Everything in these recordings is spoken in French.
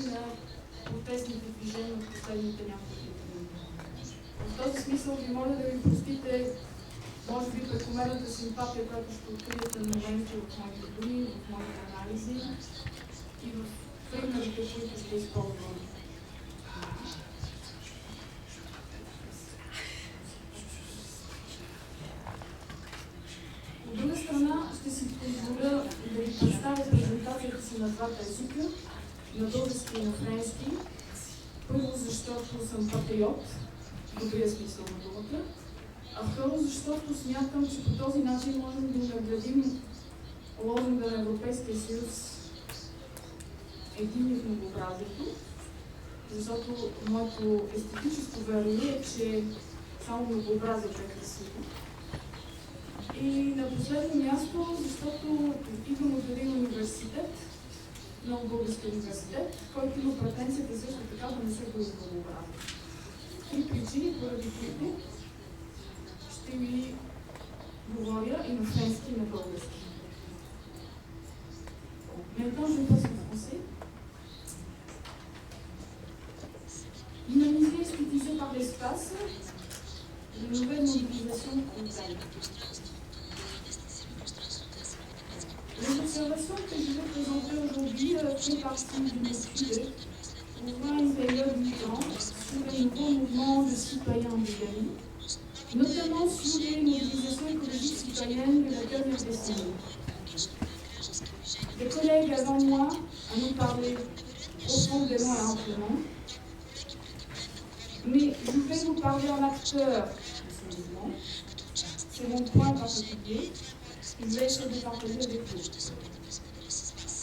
си на протестните движения от последните няколко години. В този смисъл ви моля да ми простите, може би, прекомерната симпатия, която ще откриете на моменти в моите думи, в моите анализи и в примерите, които ще използвам. От друга страна, ще си позволя да ви представя презентацията си на двата езика, на български и на френски. Първо, защото съм патриот, в добрия смисъл на думата, а второ, защото смятам, че по този начин можем да наградим лозунга на Европейския съюз единни в многообразието, защото моето естетическо верие е, че само многообразието е красиво. И на последно място, защото идвам от един университет, много български университет, който има претенцията също така да не се бъде многообразен. Три причини, поради които ще ви говоря и на френски, и на български. Maintenant, je passe en français. Humaniser et esthétiser par l'espace, de nouvelles mobilisations culturelles. Les observations que je vais présenter aujourd'hui font partie d'une étude ouvrant une période du temps sur les nouveaux mouvements de citoyens en Bulgarie, notamment sur les mobilisations écologiques citoyennes de la dernière décennie. Des collègues avant moi en ont parlé profondément et amplement, mais je vais vous parler en acteur de ce mouvement. C'est mon point particulier. Je vais essayer de partager avec vous.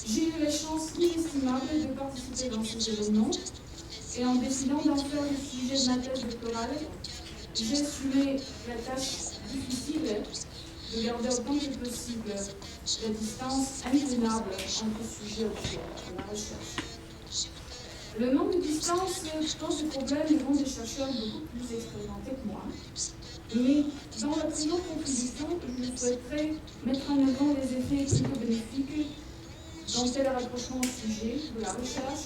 J'ai eu la chance inestimable de participer dans ces événements et en décidant d'en faire le sujet de ma thèse doctorale, j'ai assumé la tâche difficile de garder autant que possible la distance intenable entre sujet et objet de la recherche. Le manque de distance pose des problèmes devant des chercheurs beaucoup plus expérimentés que moi. Mais dans la présente contribution, je souhaiterais mettre en avant les effets psychobénéfiques dont est le rapprochement au sujet de la recherche,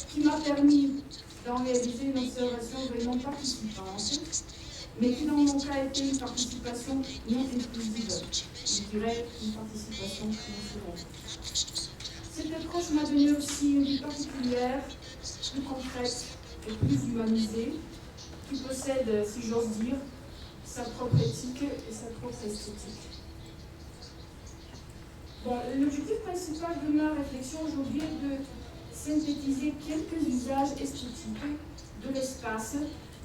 qui m'a permis d'en réaliser une observation vraiment participante, mais qui dans mon cas était une participation non inclusive, je dirais une participation naturelle. Cette approche m'a donné aussi une vie particulière, plus concrète et plus humanisée, qui possède, si j'ose dire, sa propre éthique et sa propre esthétique. Bon, l'objectif principal de ma réflexion aujourd'hui est de synthétiser quelques usages esthétiques de l'espace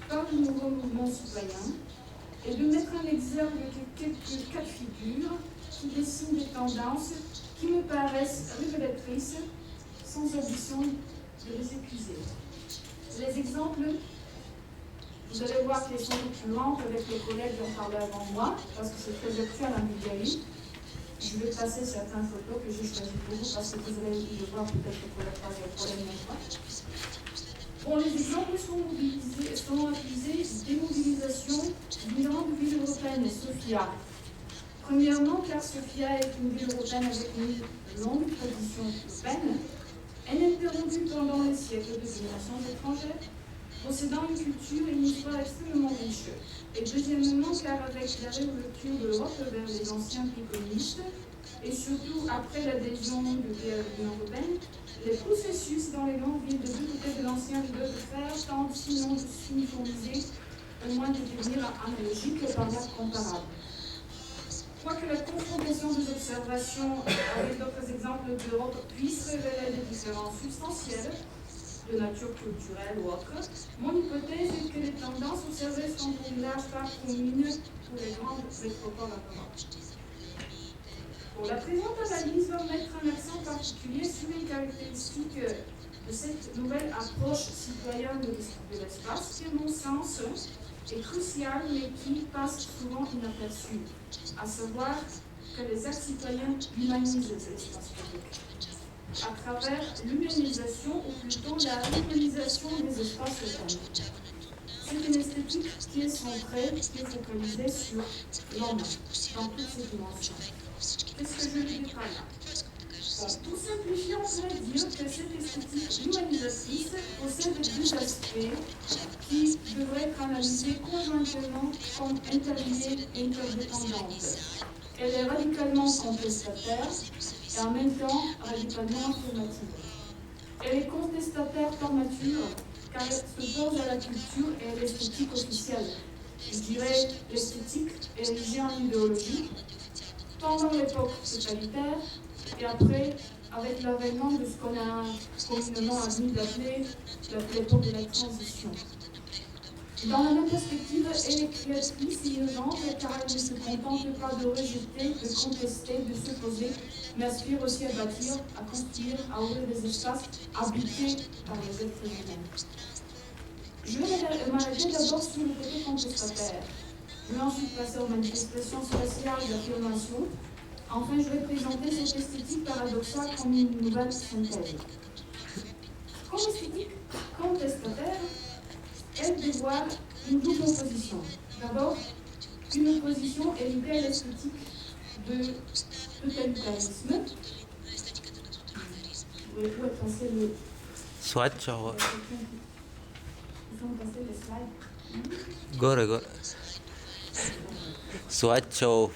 par le nouveau mouvement citoyen et de mettre en exergue quelques cas de figure qui dessinent des tendances qui me paraissent révélatrices sans ambition de les épuiser. Les exemples, vous allez voir qu'ils sont plus lents avec les collègues qui ont parlé avant moi, parce que c'est très actuel en Bulgarie. Je vais passer certaines photos que j'ai choisies pour vous, parce que vous allez le voir peut-être pour la prochaine fois. Bon, les exemples sont accusés des mobilisations d'une grande ville européenne, Sofia. Premièrement, car Sofia est une ville européenne avec une longue tradition urbaine, ininterrompue pendant les siècles de domination étrangère, possédant une culture et une histoire extrêmement riche. Et deuxièmement, car avec la réouverture de l'Europe vers les anciens pays communistes, et surtout après l'adhésion de l'Union européenne, les processus dans les grandes villes de deux côtés de l'ancien rideau de fer tentent sinon de s'uniformiser, au moins de devenir analogiques par date comparable. Quoique la confrontation des observations avec d'autres exemples d'Europe puisse révéler des différences substantielles, de nature culturelle ou autre, mon hypothèse est que les tendances observées sont pour une large part communes pour les grandes métropoles en Europe. Bon, la présente analyse va mettre un accent particulier sur les caractéristiques de cette nouvelle approche citoyenne de l'espace, qui, à mon sens, est cruciale, mais qui passe souvent inaperçue, à savoir que les actes citoyens humanisent l'espace public, à travers l'humanisation ou plutôt la humanisation des espaces urbains. C'est une esthétique qui est centrée, qui est focalisée sur l'homme, dans toutes ses dimensions. Qu'est-ce que je veux dire par là? Bon, pour simplifier, on pourrait dire que cette esthétique l'humanisatrice possède deux aspects qui devraient être analysés conjointement comme interliés et interdépendants. Elle est radicalement contestataire et en même temps radicalement affirmative. Elle est contestataire par nature car elle s'oppose à la culture et à l'esthétique officielle. Je dirais l'esthétique érigée en idéologie pendant l'époque totalitaire et après avec l'avènement de ce qu'on a communément admis d'appeler l'époque de la transition. Dans la même perspective, elle est créatrice et innovante car elle ne se contente pas de rejeter, de contester, de s'opposer, mais aspire aussi à bâtir, à construire, à ouvrir des espaces habités par les êtres humains. Je vais m'arrêter d'abord sur le côté contestataire. Je vais ensuite passer aux manifestations spatiales d'affirmation. Enfin, je vais présenter cette esthétique paradoxale comme une nouvelle synthèse. Comme esthétique contestataire, elle dévoile une double opposition. D'abord, une opposition héritée à l'esthétique de totalitarisme. Où est passé le... Soit ciao. Ils ont passé les slides. Gore. Soit ciao.